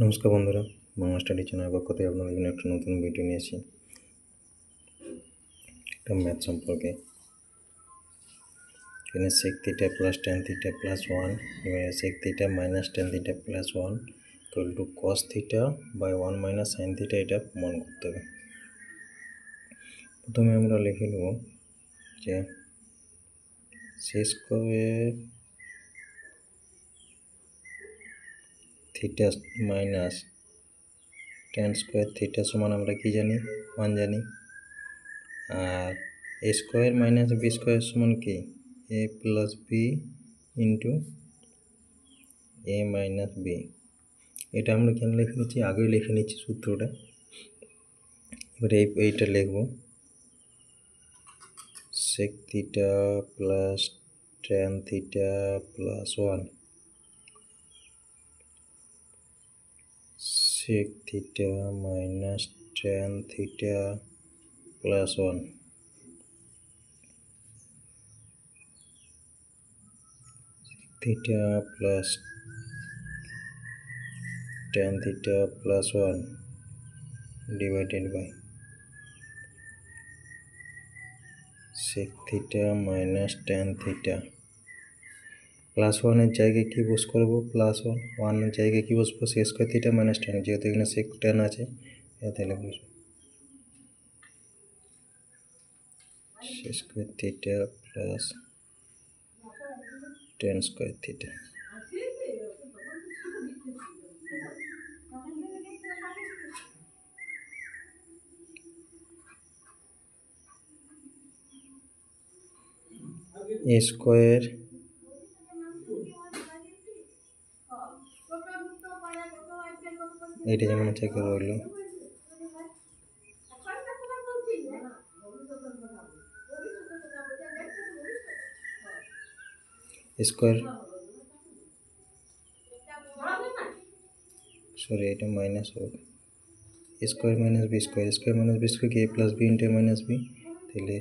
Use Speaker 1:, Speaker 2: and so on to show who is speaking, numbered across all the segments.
Speaker 1: নমস্কার বন্ধুরা, বাংলা স্টাডি চ্যানেলের পক্ষ থেকে আপনাদের জন্য একটা নতুন ভিডিও নিয়েছি একটা ম্যাথ সম্পর্কে। এখানে sec theta plus tan theta plus 1, এবারে sec theta minus tan theta plus 1 equal to cos theta by 1 minus sin theta, এটা প্রমাণ করতে হবে। প্রথমে আমরা লিখে নেব যে sec square theta minus tan square theta সমান আমরা কি জানি, 1 জানি। আর a square minus b square সমান কি, a plus B into a minus b. এটা আমরা কেন লিখে নিচ্ছি, আগেই লিখে নিচ্ছি সূত্রটা। এবারে এইটা লিখব sec theta plus tan theta plus 1 sec theta minus tan theta plus 1 theta plus tan theta plus 1 divided by sec theta minus tan theta plus 1 এর জায়গায় কি বস করবো, প্লাস 1 এর জায়গায় কি বসবো, sec square theta minus tan, যেহেতু এখানে sec tan আছে এতে লিখবো sec square theta plus tan square theta. a square এটা যেমন আছে রইল, স্কয়ার সরি এটা মাইনাস হবে, square minus B square, square minus B square কি a plus B into a minus B, তাহলে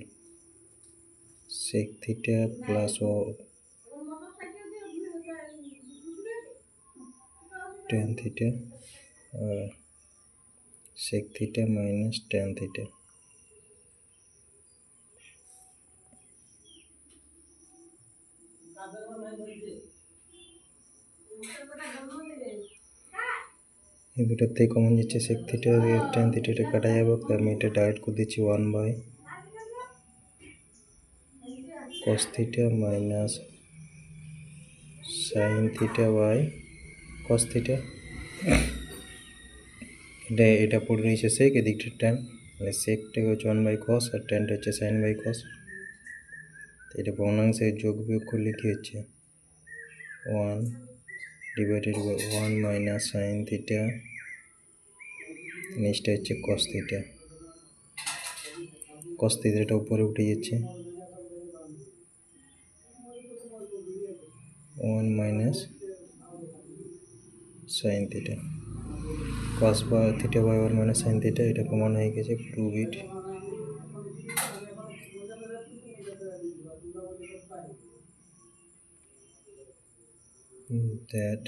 Speaker 1: sec theta plus tan theta আর sec theta minus tan theta. এই দুটার থেকে কমন যাচ্ছে sec থিটা আর tan থিটাটা কাটা যাবে, আমি এটা ডাইরেক্ট করে দিচ্ছি 1 by cos theta minus sin theta by cos theta. এটা পড়ে রয়েছে sec, এদিকটা tan, মানে secটাকে হচ্ছে 1 বাই cos আর tanটা হচ্ছে sin বাই cos। এটা ভগ্নাংশে যোগ বিয়োগ করলে কি হচ্ছে 1 divided by 1 minus sin theta, নেক্সটটা হচ্ছে cos থিটা। cos থিটাটা উপরে উঠে যাচ্ছে 1 মাইনাস sin থিটা, cos বা theta by 1 minus sin theta, এটা কমন হয়ে গেছে, প্রুভ ইট। that